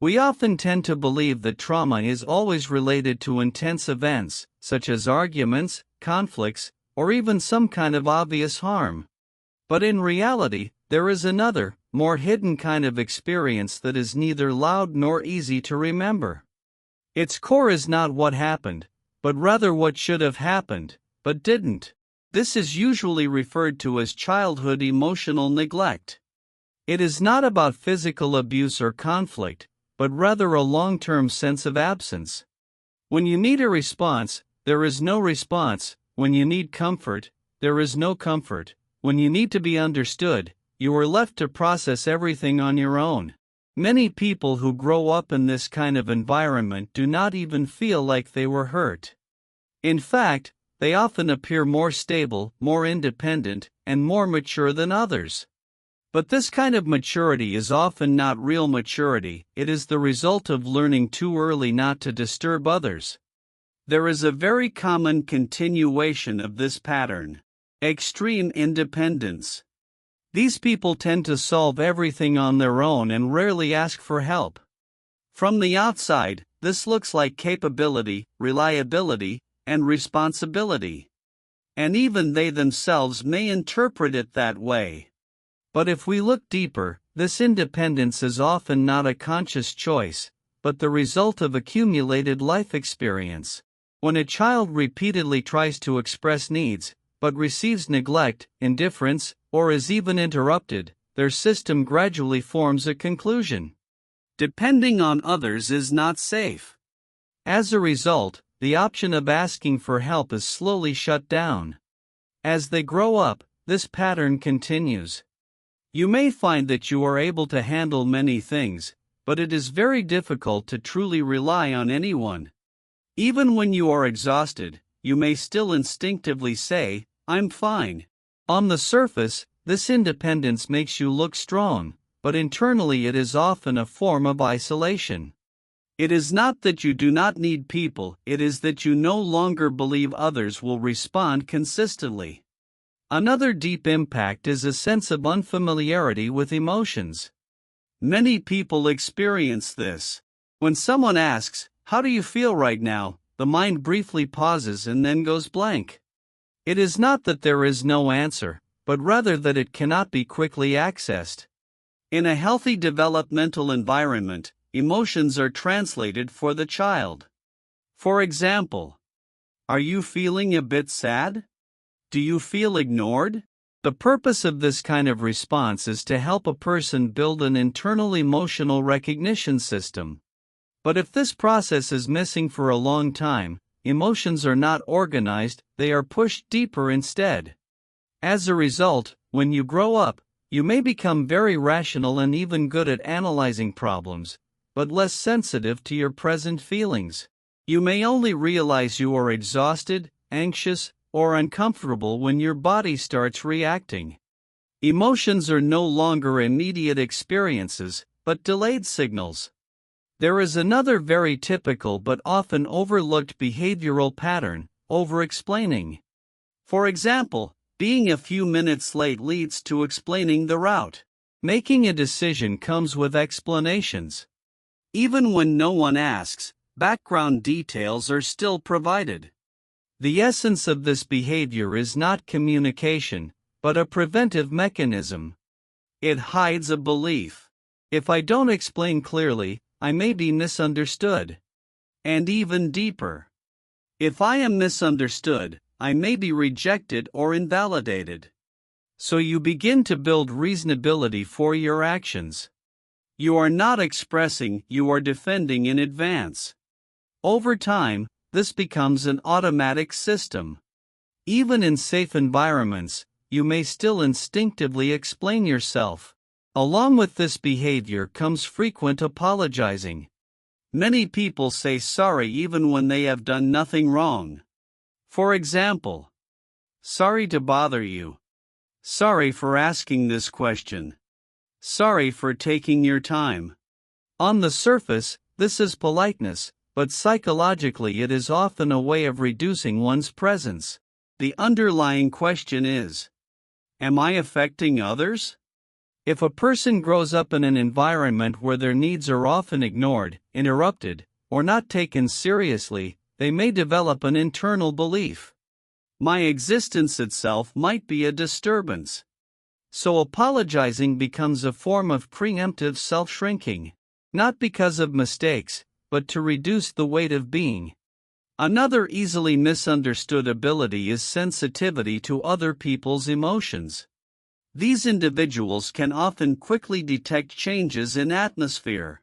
We often tend to believe that trauma is always related to intense events, such as arguments, conflicts, or even some kind of obvious harm. But in reality, there is another, more hidden kind of experience that is neither loud nor easy to remember. Its core is not what happened, but rather what should have happened, but didn't. This is usually referred to as childhood emotional neglect. It is not about physical abuse or conflict, but rather a long-term sense of absence. When you need a response, there is no response. When you need comfort, there is no comfort. When you need to be understood, you are left to process everything on your own. Many people who grow up in this kind of environment do not even feel like they were hurt. In fact, they often appear more stable, more independent, and more mature than others. But this kind of maturity is often not real maturity, it is the result of learning too early not to disturb others. There is a very common continuation of this pattern: extreme independence. These people tend to solve everything on their own and rarely ask for help. From the outside, this looks like capability, reliability, and responsibility. And even they themselves may interpret it that way. But if we look deeper, this independence is often not a conscious choice, but the result of accumulated life experience. When a child repeatedly tries to express needs, but receives neglect, indifference, or is even interrupted, their system gradually forms a conclusion: depending on others is not safe. As a result, the option of asking for help is slowly shut down. As they grow up, this pattern continues. You may find that you are able to handle many things, but it is very difficult to truly rely on anyone. Even when you are exhausted, you may still instinctively say, "I'm fine." On the surface, this independence makes you look strong, but internally it is often a form of isolation. It is not that you do not need people, it is that you no longer believe others will respond consistently. Another deep impact is a sense of unfamiliarity with emotions. Many people experience this. When someone asks, "How do you feel right now?" the mind briefly pauses and then goes blank. It is not that there is no answer, but rather that it cannot be quickly accessed. In a healthy developmental environment, emotions are translated for the child. For example, are you feeling a bit sad? Do you feel ignored? The purpose of this kind of response is to help a person build an internal emotional recognition system. But if this process is missing for a long time, emotions are not organized, they are pushed deeper instead. As a result, when you grow up, you may become very rational and even good at analyzing problems, but less sensitive to your present feelings. You may only realize you are exhausted, anxious, or uncomfortable when your body starts reacting. Emotions are no longer immediate experiences, but delayed signals. There is another very typical but often overlooked behavioral pattern: over-explaining. For example, being a few minutes late leads to explaining the route. Making a decision comes with explanations. Even when no one asks, background details are still provided. The essence of this behavior is not communication, but a preventive mechanism. It hides a belief. If I don't explain clearly, I may be misunderstood. And even deeper, if I am misunderstood, I may be rejected or invalidated. So you begin to build reasonability for your actions. You are not expressing, you are defending in advance. Over time, this becomes an automatic system. Even in safe environments, you may still instinctively explain yourself. Along with this behavior comes frequent apologizing. Many people say sorry even when they have done nothing wrong. For example, "Sorry to bother you. Sorry for asking this question. Sorry for taking your time." On the surface, this is politeness, but psychologically it is often a way of reducing one's presence. The underlying question is, am I affecting others? If a person grows up in an environment where their needs are often ignored, interrupted, or not taken seriously, they may develop an internal belief. My existence itself might be a disturbance. So apologizing becomes a form of preemptive self-shrinking, not because of mistakes, but to reduce the weight of being. Another easily misunderstood ability is sensitivity to other people's emotions. These individuals can often quickly detect changes in atmosphere.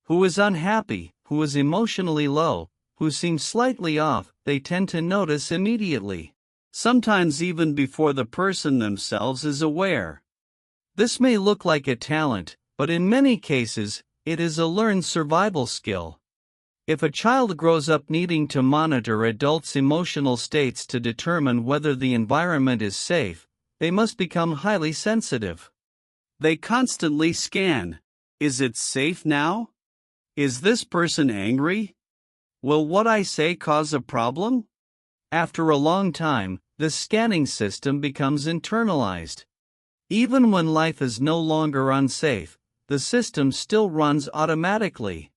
Who is unhappy, who is emotionally low, who seems slightly off, they tend to notice immediately, sometimes even before the person themselves is aware. This may look like a talent, but in many cases, it is a learned survival skill. If a child grows up needing to monitor adults' emotional states to determine whether the environment is safe, they must become highly sensitive. They constantly scan. Is it safe now? Is this person angry? Will what I say cause a problem? After a long time, this scanning system becomes internalized. Even when life is no longer unsafe, the system still runs automatically.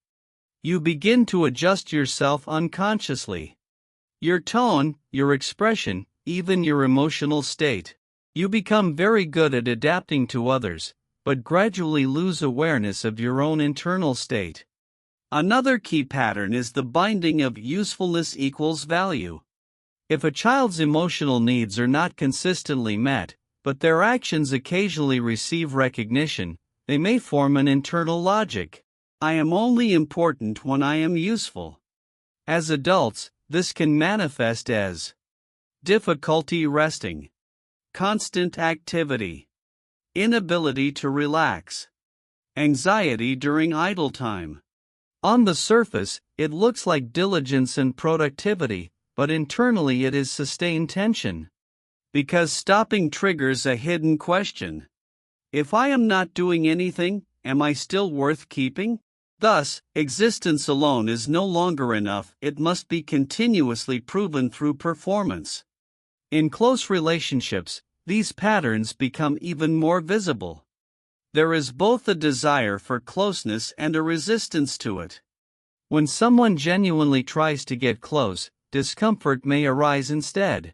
You begin to adjust yourself unconsciously. Your tone, your expression, even your emotional state. You become very good at adapting to others, but gradually lose awareness of your own internal state. Another key pattern is the binding of usefulness equals value. If a child's emotional needs are not consistently met, but their actions occasionally receive recognition, they may form an internal logic. I am only important when I am useful. As adults, this can manifest as difficulty resting, constant activity, inability to relax, anxiety during idle time. On the surface, it looks like diligence and productivity, but internally it is sustained tension. Because stopping triggers a hidden question. If I am not doing anything, am I still worth keeping? Thus, existence alone is no longer enough, it must be continuously proven through performance. In close relationships, these patterns become even more visible. There is both a desire for closeness and a resistance to it. When someone genuinely tries to get close, discomfort may arise instead,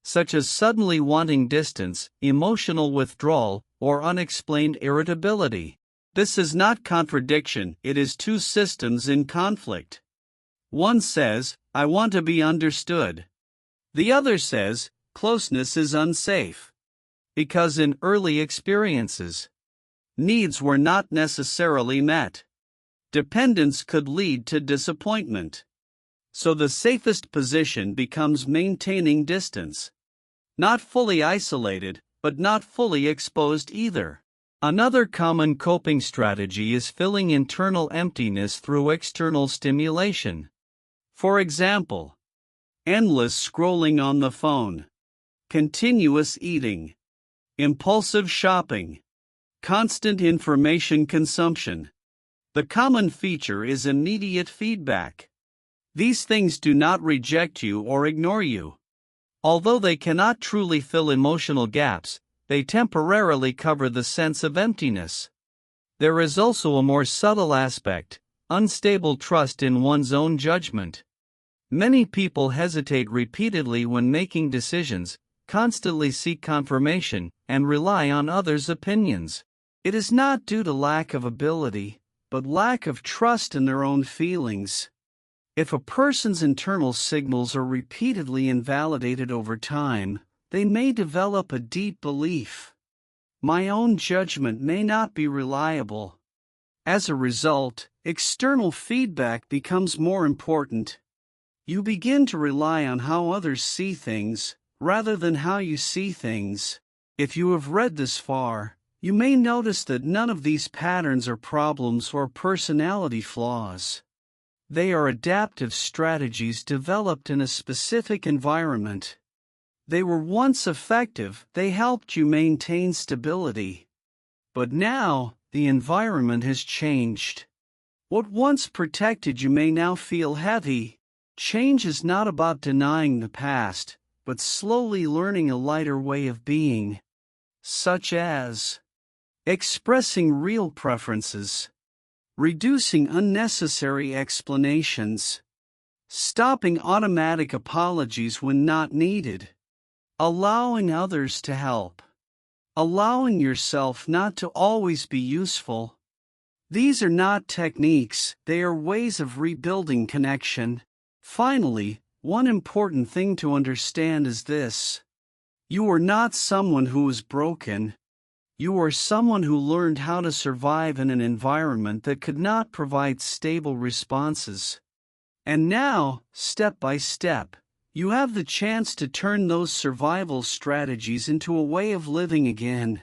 such as suddenly wanting distance, emotional withdrawal, or unexplained irritability. This is not contradiction, it is two systems in conflict. One says, I want to be understood. The other says, closeness is unsafe. Because in early experiences, needs were not necessarily met. Dependence could lead to disappointment. So the safest position becomes maintaining distance. Not fully isolated, but not fully exposed either. Another common coping strategy is filling internal emptiness through external stimulation. For example, endless scrolling on the phone, continuous eating, impulsive shopping, constant information consumption. The common feature is immediate feedback. These things do not reject you or ignore you. Although they cannot truly fill emotional gaps, they temporarily cover the sense of emptiness. There is also a more subtle aspect, unstable trust in one's own judgment. Many people hesitate repeatedly when making decisions, constantly seek confirmation, and rely on others' opinions. It is not due to lack of ability, but lack of trust in their own feelings. If a person's internal signals are repeatedly invalidated over time, they may develop a deep belief. My own judgment may not be reliable. As a result, external feedback becomes more important. You begin to rely on how others see things, rather than how you see things. If you have read this far, you may notice that none of these patterns are problems or personality flaws. They are adaptive strategies developed in a specific environment. They were once effective, they helped you maintain stability. But now, the environment has changed. What once protected you may now feel heavy. Change is not about denying the past, but slowly learning a lighter way of being. Such as expressing real preferences, reducing unnecessary explanations, stopping automatic apologies when not needed, allowing others to help, allowing yourself not to always be useful. These are not techniques, they are ways of rebuilding connection. Finally, one important thing to understand is this: you are not someone who is broken. You are someone who learned how to survive in an environment that could not provide stable responses. And now, step by step, you have the chance to turn those survival strategies into a way of living again.